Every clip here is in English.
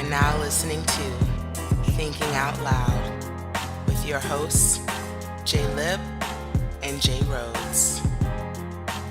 are now listening to Thinking Out Loud with your hosts, Jay-Lip and J.Rhodes.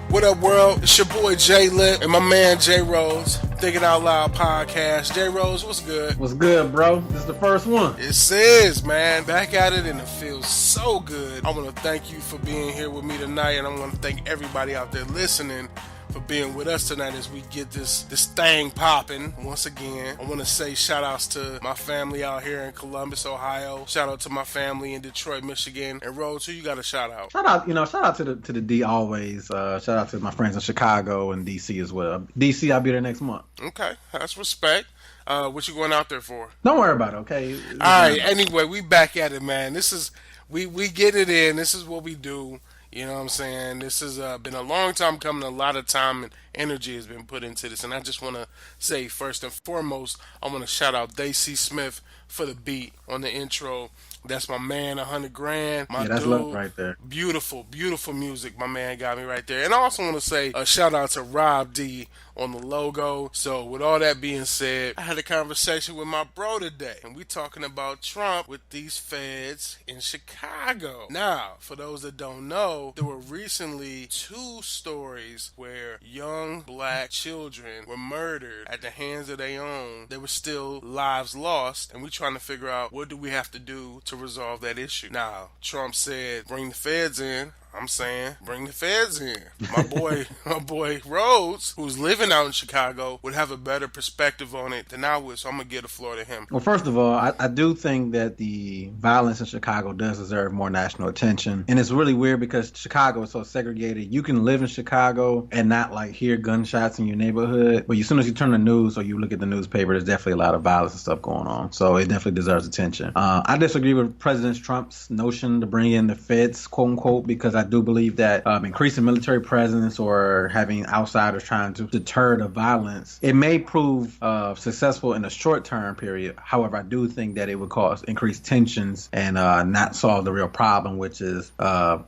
What up, world? It's your boy Jay-Lip and my man J.Rhodes. Thinking Out Loud podcast. J.Rhodes, what's good? What's good, bro? This is the first one. It is, man. Back at it, and it feels so good. I want to thank you for being here with me tonight, and I want to thank everybody out there listening for being with us tonight as we get this thing popping once again. I want to say shout outs to my family out here in Columbus, Ohio. Shout out to my family in Detroit, Michigan. And Rhodes, who you got a shout out? Shout out to the D always. Shout out to my friends in Chicago and DC as well. DC, I'll be there next month. Okay, that's respect. What you going out there for? Don't worry about it, okay? All right, anyway, we back at it, man. This is, we get it in. This is what we do. You know what I'm saying? This has been a long time coming. A lot of time and energy has been put into this. And I just want to say, first and foremost, I want to shout out Daisy Smith for the beat on the intro. That's my man, 100 grand. My that's dude, love right there. Beautiful, beautiful music. My man got me right there. And I also want to say a shout out to Rob D on the logo. So with all that being said, I had a conversation with my bro today, and we talking about Trump with these feds in Chicago. Now, for those that don't know, there were recently 2 stories where young black children were murdered at the hands of their own. There were still lives lost, and we trying to figure out what do we have to do to resolve that issue. Now, Trump said, bring the feds in. I'm saying, bring the feds in. My boy Rhodes, who's living out in Chicago, would have a better perspective on it than I would, so I'm going to give the floor to him. Well, first of all, I do think that the violence in Chicago does deserve more national attention. And it's really weird because Chicago is so segregated. You can live in Chicago and not like hear gunshots in your neighborhood, but as soon as you turn the news or you look at the newspaper, there's definitely a lot of violence and stuff going on. So it definitely deserves attention. I disagree with President Trump's notion to bring in the feds, quote unquote, because I do believe that increasing military presence or having outsiders trying to deter the violence, it may prove successful in a short-term period. However, I do think that it would cause increased tensions and not solve the real problem, which is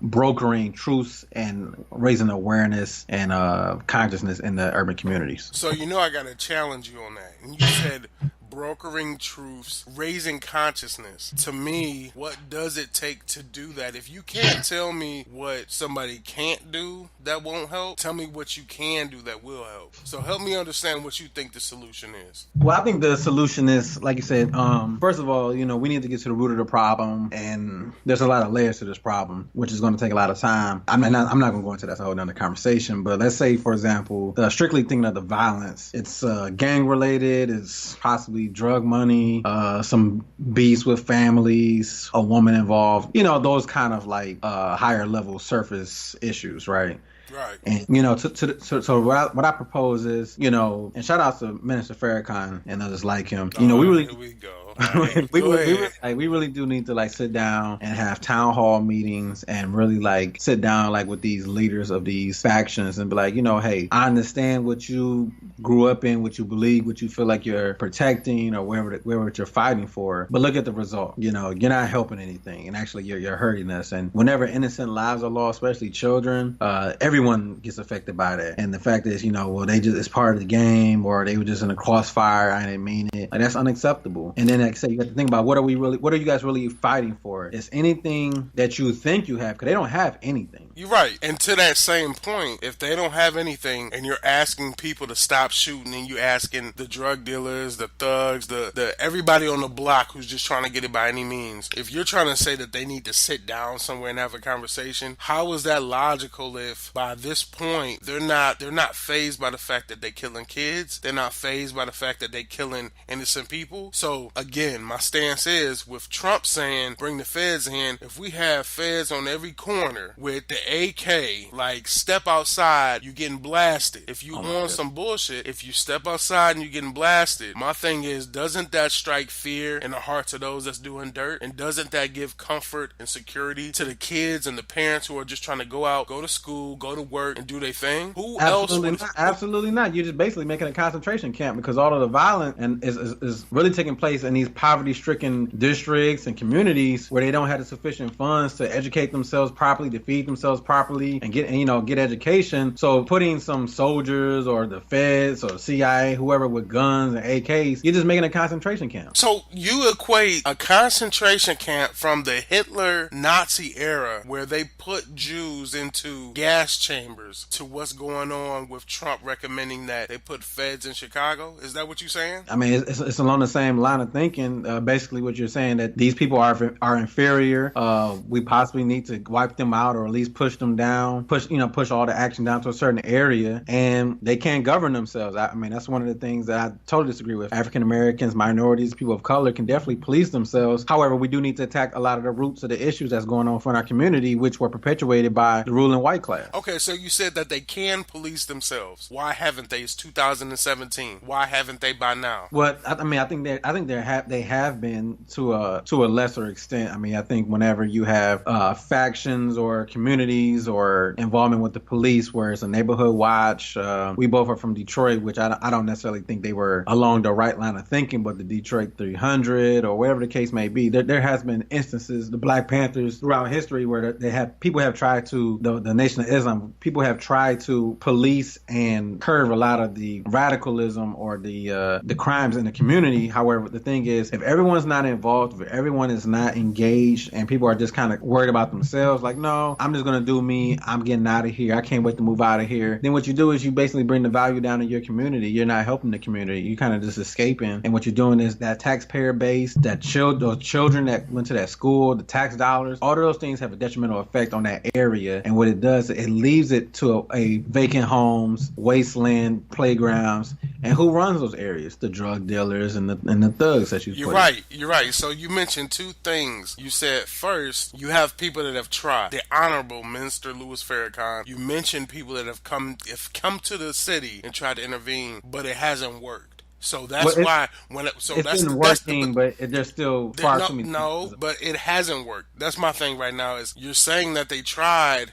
brokering truce and raising awareness and consciousness in the urban communities. So I got to challenge you on that. And you said brokering truths, raising consciousness. To me, what does it take to do that? If you can't tell me what somebody can't do that won't help, tell me what you can do that will help. So help me understand what you think the solution is. Well, I think the solution is, like you said, first of all, we need to get to the root of the problem, and there's a lot of layers to this problem, which is going to take a lot of time. I'm not going to go into that whole other conversation, but let's say, for example, strictly thinking of the violence, it's gang related, it's possibly drug money, some beefs with families, a woman involved, those kind of like higher level surface issues, right? Right. And, so what I propose is, and shout out to Minister Farrakhan and others like him. We really, here we go. we really do need to sit down and have town hall meetings and really sit down with these leaders of these factions and be like, hey, I understand what you grew up in, what you believe, what you feel like you're protecting or wherever you're fighting for. But look at the result. You're not helping anything, and actually you're hurting us. And whenever innocent lives are lost, especially children, everyone gets affected by that. And the fact is, they just, it's part of the game, or they were just in a crossfire. I didn't mean it. That's unacceptable. And then, like I said, you got to think about what are you guys really fighting for? Is anything that you think you have? Because they don't have anything. You're right. And to that same point, if they don't have anything and you're asking people to stop shooting and you asking the drug dealers, the thugs, the everybody on the block who's just trying to get it by any means, if you're trying to say that they need to sit down somewhere and have a conversation, how is that logical if by this point they're not fazed by the fact that they're killing kids? They're not fazed by the fact that they're killing innocent people? So again, my stance is with Trump saying bring the feds in, if we have feds on every corner with the AK, step outside, you getting blasted. If you want some bullshit, if you step outside and you getting blasted, my thing is, doesn't that strike fear in the hearts of those that's doing dirt? And doesn't that give comfort and security to the kids and the parents who are just trying to go out, go to school, go to work, and do their thing? Absolutely not. You're just basically making a concentration camp because all of the violence is really taking place in these poverty-stricken districts and communities where they don't have the sufficient funds to educate themselves properly, to feed themselves properly, and get education. So putting some soldiers or the feds or the CIA, whoever with guns and AKs, you're just making a concentration camp. So you equate a concentration camp from the Hitler Nazi era where they put Jews into gas chambers to what's going on with Trump recommending that they put feds in Chicago? Is that what you're saying? I mean, it's along the same line of thinking. Basically, what you're saying that these people are inferior. We possibly need to wipe them out or at least push them down, push all the action down to a certain area, and they can't govern themselves. I mean, that's one of the things that I totally disagree with. African Americans, minorities, people of color can definitely police themselves. However, we do need to attack a lot of the roots of the issues that's going on in our community, which were perpetuated by the ruling white class. Okay, so you said that they can police themselves. Why haven't they? It's 2017. Why haven't they by now? Well, I think they have been to a lesser extent. I mean, I think whenever you have factions or communities or involvement with the police, where it's a neighborhood watch. We both are from Detroit, which I don't necessarily think they were along the right line of thinking, but the Detroit 300 or whatever the case may be, there has been instances, the Black Panthers throughout history, where people have tried to, the Nation of Islam, people have tried to police and curb a lot of the radicalism or the crimes in the community. However, the thing is, if everyone's not involved, if everyone is not engaged, and people are just kind of worried about themselves, like, no, I'm just going to do me, I'm getting out of here, I can't wait to move out of here, then what you do is you basically bring the value down in your community. You're not helping the community. You kind of just escaping. And what you're doing is that taxpayer base, those children that went to that school, the tax dollars, all of those things have a detrimental effect on that area. And what it does, it leaves it to a vacant homes, wasteland, playgrounds. And who runs those areas? The drug dealers and the thugs that you put. You're right. So you mentioned two things. You said first, you have people that have tried. The Honorable Minister Louis Farrakhan. You mentioned people that have come to the city and tried to intervene, but it hasn't worked. So that's why it's been working, but there's still far too many. No, but it hasn't worked. That's my thing right now. Is you're saying that they tried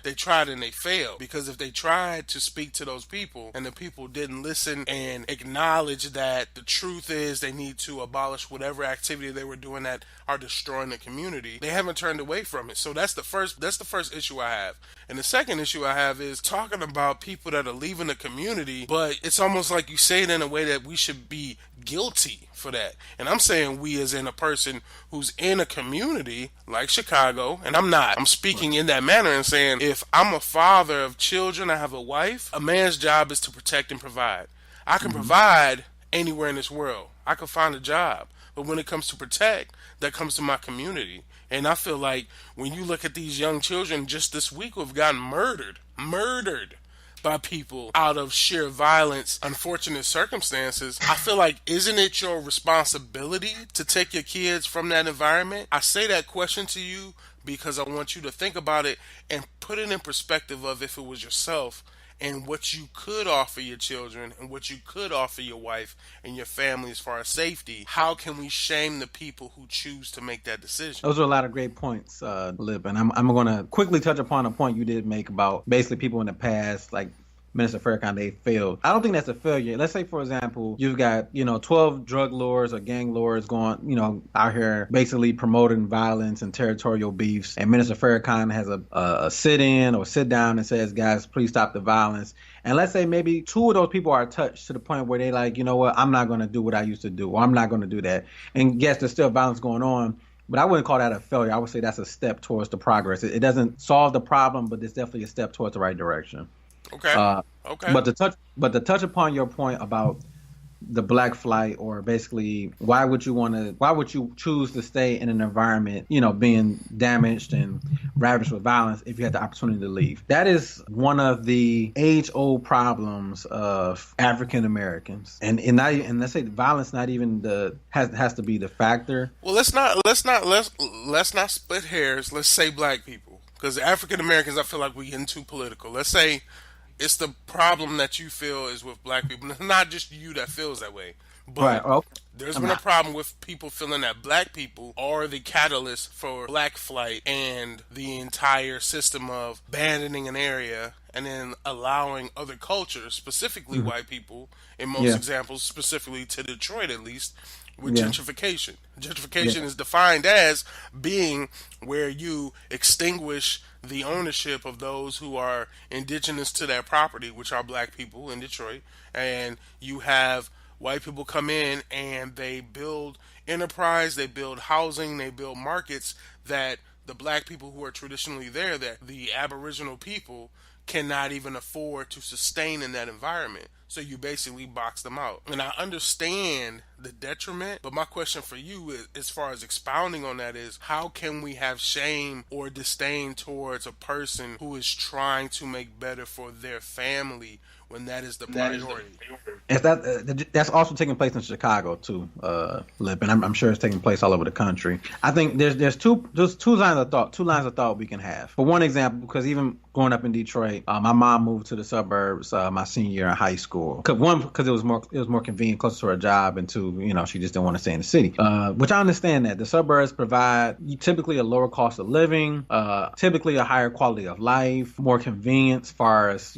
and they failed, because if they tried to speak to those people and the people didn't listen and acknowledge that the truth is they need to abolish whatever activity they were doing that are destroying the community, they haven't turned away from it. So that's the first issue I have. And the second issue I have is talking about people that are leaving the community, but it's almost like you say it in a way that we should be guilty for that. And I'm saying we as in a person who's in a community like Chicago, and I'm speaking in that manner and saying, if I'm a father of children, I have a wife, a man's job is to protect and provide. I can provide anywhere in this world. I can find a job. But when it comes to protect, that comes to my community. And I feel like when you look at these young children just this week who have gotten murdered by people out of sheer violence, unfortunate circumstances, I feel like, isn't it your responsibility to take your kids from that environment? I say that question to you because I want you to think about it and put it in perspective of if it was yourself, and what you could offer your children and what you could offer your wife and your family as far as safety. How can we shame the people who choose to make that decision? Those are a lot of great points, Lip. And I'm going to quickly touch upon a point you did make about basically people in the past, like Minister Farrakhan, they failed. I don't think that's a failure. Let's say, for example, you've got, 12 drug lords or gang lords going, out here basically promoting violence and territorial beefs. And Minister Farrakhan has a sit-in or sit-down and says, guys, please stop the violence. And let's say maybe two of those people are touched to the point where they like, you know what, I'm not going to do what I used to do, or I'm not going to do that. And yes, there's still violence going on. But I wouldn't call that a failure. I would say that's a step towards the progress. It doesn't solve the problem, but it's definitely a step towards the right direction. Okay. Okay. But to touch upon your point about the black flight, or basically why would you choose to stay in an environment, being damaged and ravaged with violence if you had the opportunity to leave? That is one of the age-old problems of African Americans, and let's say violence not even has to be the factor. Well, let's not split hairs. Let's say black people, because African Americans, I feel like we're getting too political. Let's say it's the problem that you feel is with black people. It's not just you that feels that way. But right. There's been a problem with people feeling that black people are the catalyst for black flight and the entire system of abandoning an area and then allowing other cultures, specifically white people, in most examples, specifically to Detroit at least, with gentrification. Gentrification is defined as being where you extinguish the ownership of those who are indigenous to that property, which are black people in Detroit, and you have white people come in and they build enterprise, they build housing, they build markets that the black people who are traditionally there, that the Aboriginal people cannot even afford to sustain in that environment. So you basically box them out. And I understand the detriment, but my question for you is, as far as expounding on that, is how can we have shame or disdain towards a person who is trying to make better for their family when that is the priority? That's also taking place in Chicago too, Lip, and I'm sure it's taking place all over the country. I think there's two lines of thought we can have. For one example, because even growing up in Detroit, my mom moved to the suburbs my senior year in high school. Because it was more convenient, closer to her job, and two, she just didn't want to stay in the city. Which I understand that the suburbs provide typically a lower cost of living, typically a higher quality of life, more convenience as far as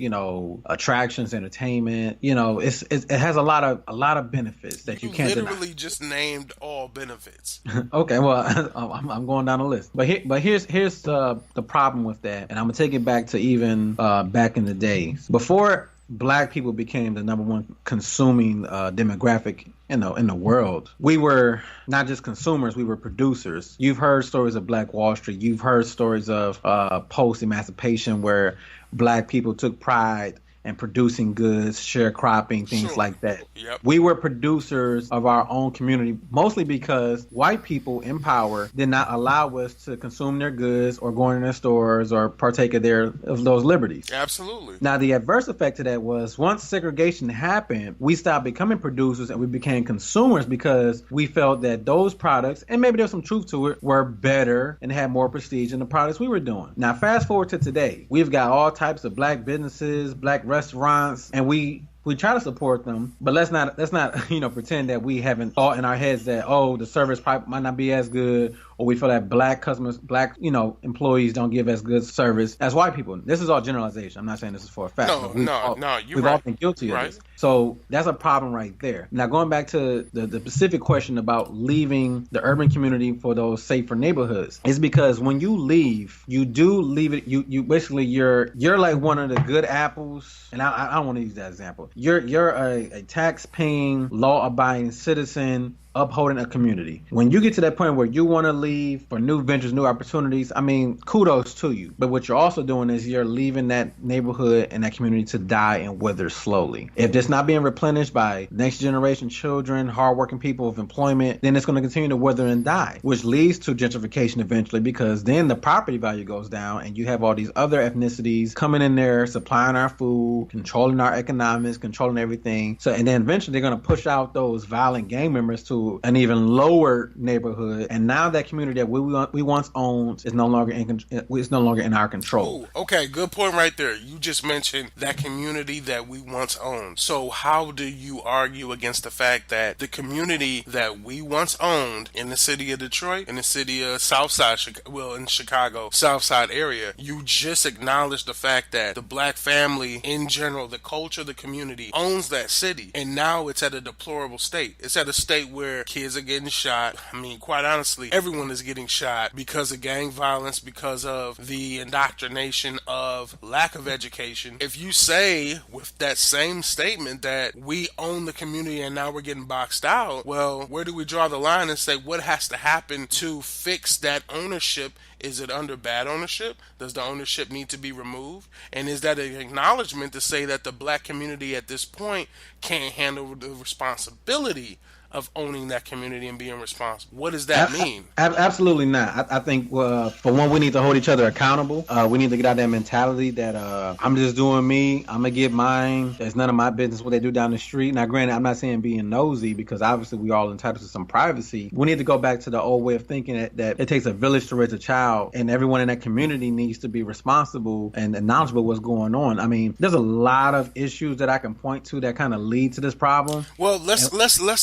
attractions, entertainment. It has a lot of benefits that you can't literally deny. just named all benefits. Okay, well, I'm going down the list, but here's the problem with that, and I'm gonna take it back to even back in the days before Black people became the number one consuming demographic in the world. We were not just consumers, we were producers. You've heard stories of Black Wall Street. You've heard stories of post-emancipation where Black people took pride and producing goods, sharecropping, things like that. Yep. We were producers of our own community, mostly because white people in power did not allow us to consume their goods or go in their stores or partake of those liberties. Absolutely. Now, the adverse effect of that was once segregation happened, we stopped becoming producers and we became consumers because we felt that those products, and maybe there's some truth to it, were better and had more prestige than the products we were doing. Now, fast forward to today. We've got all types of Black businesses, Black restaurants, and we try to support them, but let's not pretend that we haven't thought in our heads that the service probably might not be as good, or we feel that Black customers, Black employees don't give as good service as white people. This is all generalization. I'm not saying this is for a fact. We've all been guilty of this. So that's a problem right there. Now, going back to the specific question about leaving the urban community for those safer neighborhoods, is because when you leave, you do leave it. You basically you're like one of the good apples, and I don't want to use that example. You're a tax-paying, law-abiding citizen upholding a community. When you get to that point where you want to leave for new ventures, new opportunities, I mean, kudos to you. But what you're also doing is you're leaving that neighborhood and that community to die and wither slowly. If it's not being replenished by next generation children, hardworking people with employment, then it's going to continue to wither and die, which leads to gentrification eventually, because then the property value goes down and you have all these other ethnicities coming in there, supplying our food, controlling our economics, controlling everything. So, and then eventually they're going to push out those violent gang members to an even lower neighborhood, and now that community that we once owned is no longer in our control. Ooh, okay, good point right there. You just mentioned that community that we once owned. So how do you argue against the fact that the community that we once owned in the city of Detroit, in the city of in Chicago, Southside area, you just acknowledged the fact that the Black family in general, the culture, the community owns that city, and now it's at a deplorable state. It's at a state where kids are getting shot. I mean, quite honestly, everyone is getting shot because of gang violence, because of the indoctrination of lack of education. If you say with that same statement that we own the community and now we're getting boxed out, well, where do we draw the line and say what has to happen to fix that ownership? Is it under bad ownership? Does the ownership need to be removed? And is that an acknowledgement to say that the Black community at this point can't handle the responsibility of owning that community and being responsible? What does that mean? Absolutely not. I think for one, we need to hold each other accountable. We need to get out of that mentality that I'm just doing me, I'm gonna get mine, it's none of my business what they do down the street. Now granted, I'm not saying being nosy, because obviously we all entitled to some privacy. We need to go back to the old way of thinking that it takes a village to raise a child, and everyone in that community needs to be responsible and knowledgeable of what's going on. I mean, there's a lot of issues that I can point to that kind of lead to this problem. Well, let's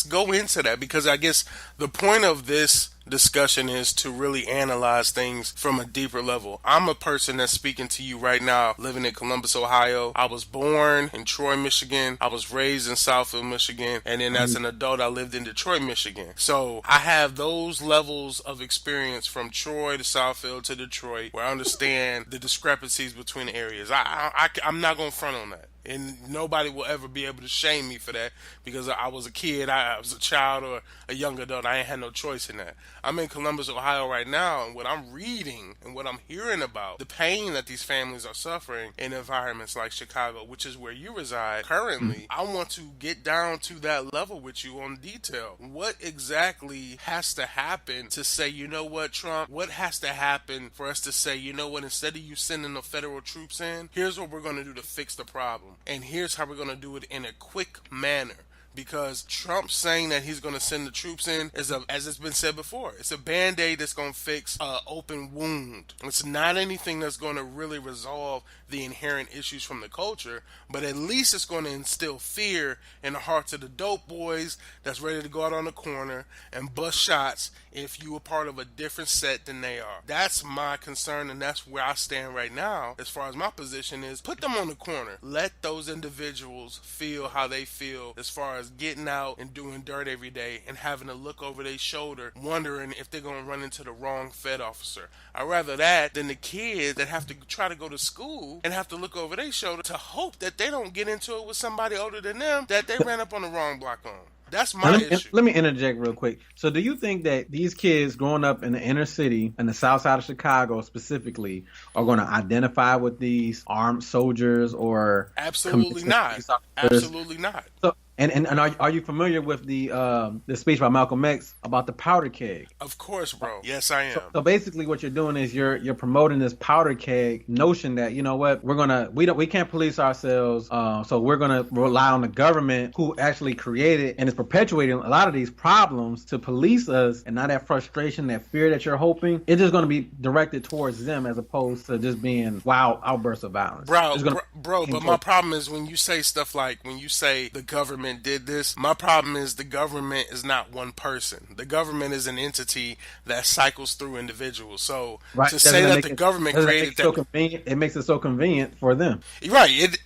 go into that, because I guess the point of this discussion is to really analyze things from a deeper level. I'm a person that's speaking to you right now living in Columbus, Ohio. I was born in Troy, Michigan. I was raised in Southfield, Michigan. And then as an adult, I lived in Detroit, Michigan. So I have those levels of experience from Troy to Southfield to Detroit, where I understand the discrepancies between the areas. I'm not going to front on that. And nobody will ever be able to shame me for that because I was a kid, I was a child or a young adult. I ain't had no choice in that. I'm in Columbus, Ohio right now, and what I'm reading and what I'm hearing about, the pain that these families are suffering in environments like Chicago, which is where you reside currently, I want to get down to that level with you on detail. What exactly has to happen to say, you know what, Trump, what has to happen for us to say, you know what, instead of you sending the federal troops in, here's what we're going to do to fix the problem. And here's how we're going to do it in a quick manner. Because Trump saying that he's going to send the troops in is, as it's been said before, it's a band-aid that's going to fix an open wound. It's not anything that's going to really resolve the inherent issues from the culture, but at least it's going to instill fear in the hearts of the dope boys that's ready to go out on the corner and bust shots if you are part of a different set than they are. That's my concern, and that's where I stand right now as far as my position is. Put them on the corner. Let those individuals feel how they feel as far as getting out and doing dirt every day and having to look over their shoulder wondering if they're going to run into the wrong Fed officer. I'd rather that than the kids that have to try to go to school and have to look over their shoulder to hope that they don't get into it with somebody older than them that they ran up on the wrong block on. That's my issue. Let me interject real quick. So do you think that these kids growing up in the inner city and the south side of Chicago specifically are going to identify with these armed soldiers or absolutely not? Absolutely not. So and are you familiar with the speech by Malcolm X about the powder keg? Of course, bro. Yes, I am. So basically, what you're doing is you're promoting this powder keg notion that, you know what, we can't police ourselves, so we're gonna rely on the government who actually created and is perpetuating a lot of these problems to police us, and now that frustration, that fear that you're hoping, it's just gonna be directed towards them as opposed to just being wild outbursts of violence. Bro, but my problem is when you say stuff like, when you say the government did this, my problem is the government is not one person. The government is an entity that cycles through individuals. So to say that the government created that, it makes it so convenient for them. Right.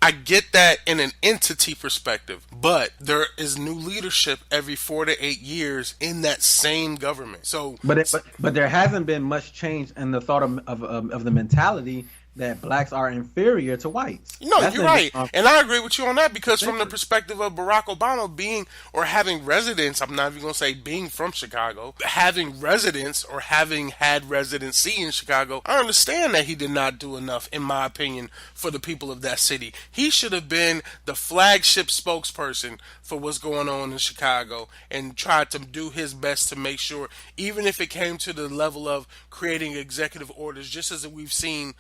I get that in an entity perspective, but there is new leadership every 4 to 8 years in that same government. So, but there hasn't been much change in the thought of the mentality that blacks are inferior to whites. No, you're right. And I agree with you on that because from the perspective of Barack Obama being or having residence, I'm not even going to say being from Chicago, having residence or having had residency in Chicago, I understand that he did not do enough, in my opinion, for the people of that city. He should have been the flagship spokesperson for what's going on in Chicago and tried to do his best to make sure, even if it came to the level of creating executive orders, just as we've seen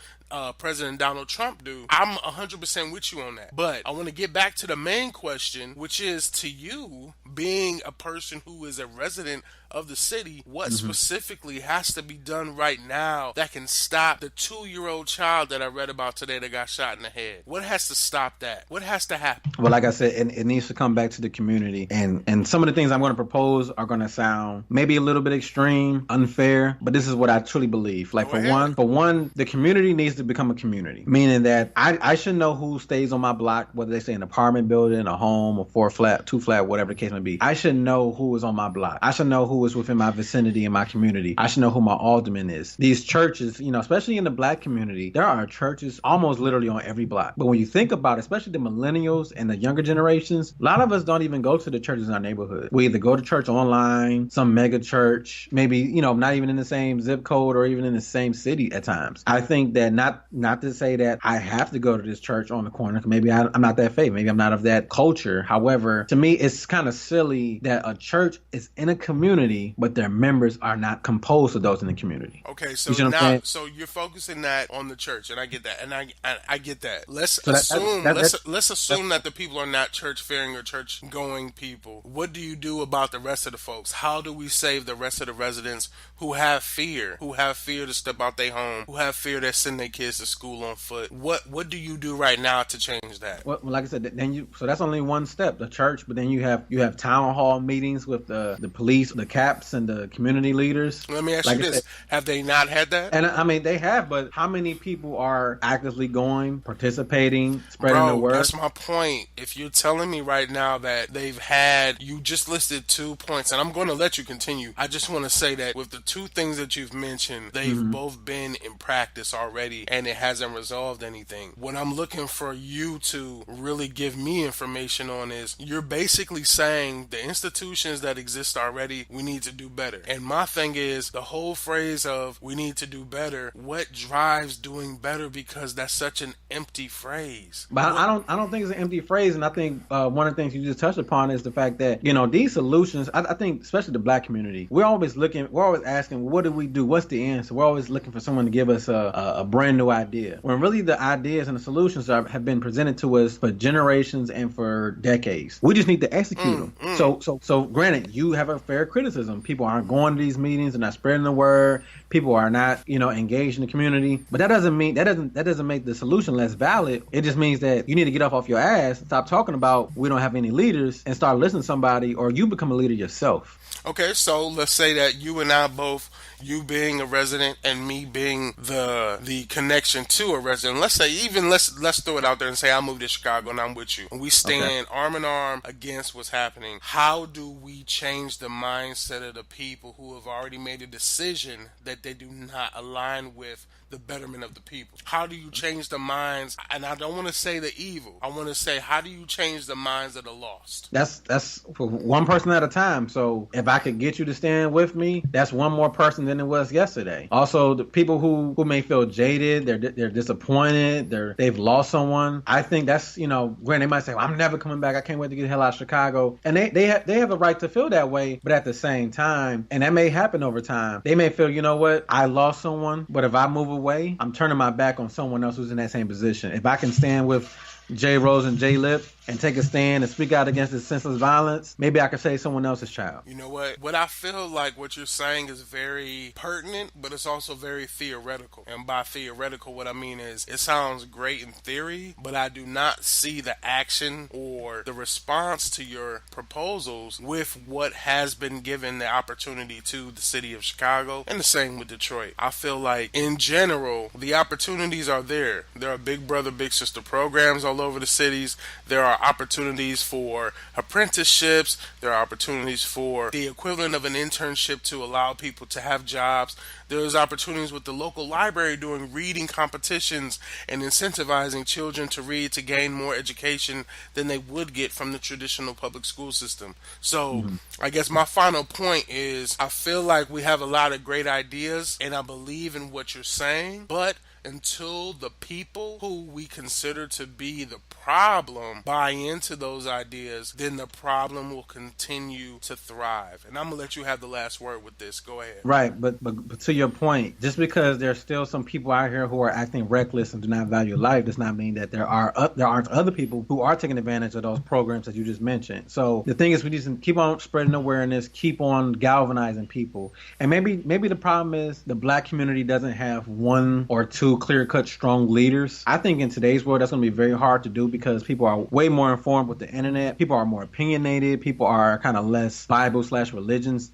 President Donald Trump do. I'm 100% with you on that. But I want to get back to the main question, which is to you, being a person who is a resident of the city, what specifically has to be done right now that can stop the 2-year-old child that I read about today that got shot in the head? What has to stop that? What has to happen? Well, like I said, it needs to come back to the community. And some of the things I'm going to propose are going to sound maybe a little bit extreme, unfair, but this is what I truly believe. Like, for one, the community needs to become a community, meaning that I should know who stays on my block, whether they stay in an apartment building, a home, a 4-flat, 2-flat, whatever the case may be. I should know who is on my block. I should know who is within my vicinity in my community. I should know who my alderman is. These churches, especially in the black community, there are churches almost literally on every block. But when you think about it, especially the millennials and the younger generations, a lot of us don't even go to the churches in our neighborhood. We either go to church online, some mega church, maybe, not even in the same zip code or even in the same city at times. I think that not to say that I have to go to this church on the corner, because maybe I'm not that faith, maybe I'm not of that culture. However, to me, it's kind of silly that a church is in a community, but their members are not composed of those in the community. Okay, so now, so you're focusing that on the church, and I get that, and I get that. Let's assume that the people are not church-faring or church-going people. What do you do about the rest of the folks? How do we save the rest of the residents who have fear to step out their home, who have fear to send their kids to school on foot? What do you do right now to change that? Well, like I said, so that's only one step, the church, but then you have town hall meetings with the police, the caps and the community leaders. Let me ask Like you I this. said, Have they not had that? and I mean, they have, but how many people are actively going, participating, spreading the Bro, word? that's my point. If you're telling me right now that they've had, you just listed 2 points, and I'm going to let you continue. I just want to say that with the 2 things that you've mentioned, they've both been in practice already, and it hasn't resolved anything. What I'm looking for you to really give me information on is you're basically saying the institutions that exist already, we need to do better. And my thing is the whole phrase of we need to do better, what drives doing better? Because that's such an empty phrase. But I don't think it's an empty phrase, and I think one of the things you just touched upon is the fact that these solutions. I think especially the Black community, we're always asking, what do we do? What's the answer? We're always looking for someone to give us a brand new idea. When really the ideas and the solutions have been presented to us for generations and for decades. We just need to execute them. So granted, you have a fair criticism. People aren't going to these meetings, they're not spreading the word. People are not engaged in the community. But that doesn't make the solution less valid. It just means that you need to get off your ass, stop talking about we don't have any leaders, and start listening to somebody, or you become a leader yourself. Okay, so let's say that you and I both, you being a resident and me being the connection to a resident. Let's say let's throw it out there and say I moved to Chicago and I'm with you. And we stand arm in arm against what's happening. How do we change the mindset of the people who have already made a decision that they do not align with the betterment of the people? How do you change the minds? And I don't want to say the evil. I want to say, how do you change the minds of the lost? That's for one person at a time. So if I could get you to stand with me, that's one more person than it was yesterday. Also, the people who may feel jaded, they're disappointed, they've lost someone. I think that's granted, they might say, well, I'm never coming back. I can't wait to get the hell out of Chicago. And they have a right to feel that way. But at the same time, and that may happen over time, they may feel, you know what, I lost someone, but if I move away, I'm turning my back on someone else who's in that same position. If I can stand with J-Rhodes and Jay-Lip and take a stand and speak out against this senseless violence, maybe I could save someone else's child. You know what? What I feel like what you're saying is very pertinent, but it's also very theoretical. And by theoretical, what I mean is it sounds great in theory, but I do not see the action or the response to your proposals with what has been given the opportunity to the city of Chicago, and the same with Detroit. I feel like in general, the opportunities are there. There are big brother, big sister programs all over the cities. There are opportunities for apprenticeships. There are opportunities for the equivalent of an internship to allow people to have jobs. There's opportunities with the local library doing reading competitions and incentivizing children to read to gain more education than they would get from the traditional public school system. So I guess my final point is I feel like we have a lot of great ideas and I believe in what you're saying, but until the people who we consider to be the problem buy into those ideas, then the problem will continue to thrive. And I'm going to let you have the last word with this. Go ahead. Right, but to your point, just because there's still some people out here who are acting reckless and do not value life does not mean that there aren't other people who are taking advantage of those programs that you just mentioned. So the thing is, we need to keep on spreading awareness, keep on galvanizing people. And maybe the problem is the Black community doesn't have one or two clear-cut strong leaders. I think in today's world that's going to be very hard to do because people are way more informed with the internet. People are more opinionated. People are kind of less religious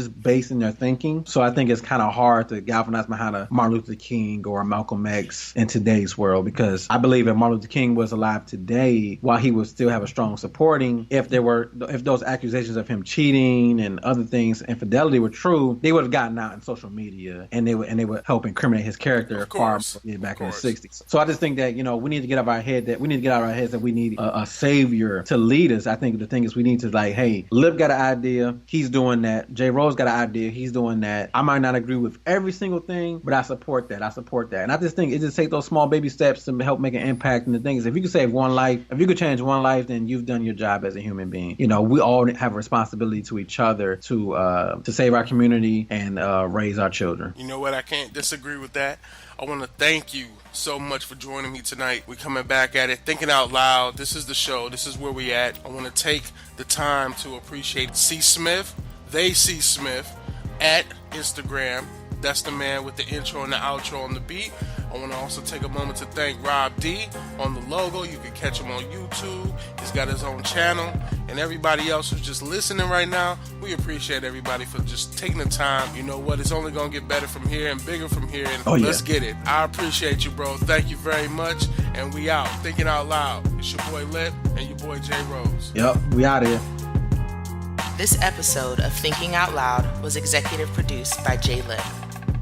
based in their thinking. So I think it's kind of hard to galvanize behind a Martin Luther King or a Malcolm X in today's world, because I believe if Martin Luther King was alive today, while he would still have a strong supporting, if those accusations of him cheating and other things, infidelity, were true, they would have gotten out in social media and they would help incriminate his character far back in the 60s. So I just think that we need to get out of our heads that we need a savior to lead us. I think the thing is we need to hey, Lip got an idea, he's doing that. J-Rhodes got an idea, he's doing that. I might not agree with every single thing, but I support that. And I just think it just takes those small baby steps to help make an impact. And the thing is, if you can save one life, if you could change one life, then you've done your job as a human being. We all have a responsibility to each other to save our community and raise our children. You know what? I can't disagree with that. I want to thank you so much for joining me tonight. We're coming back at it, thinking out loud. This is the show. This is where we at. I want to take the time to appreciate C. Smith, C. Smith, at Instagram. That's the man with the intro and the outro on the beat. I want to also take a moment to thank Rob D on the logo. You can catch him on YouTube. He's got his own channel. And everybody else who's just listening right now, we appreciate everybody for just taking the time. You know what? It's only going to get better from here and bigger from here. And let's get it. I appreciate you, bro. Thank you very much. And we out. Thinking Out Loud. It's your boy Lip and your boy J-Rhodes. Yep, we out here. This episode of Thinking Out Loud was executive produced by Jay-Lip.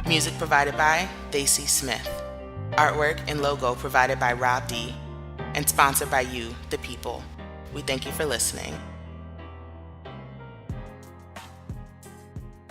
Music provided by Daisy Smith. Artwork and logo provided by Rob D. And sponsored by you, the people. We thank you for listening.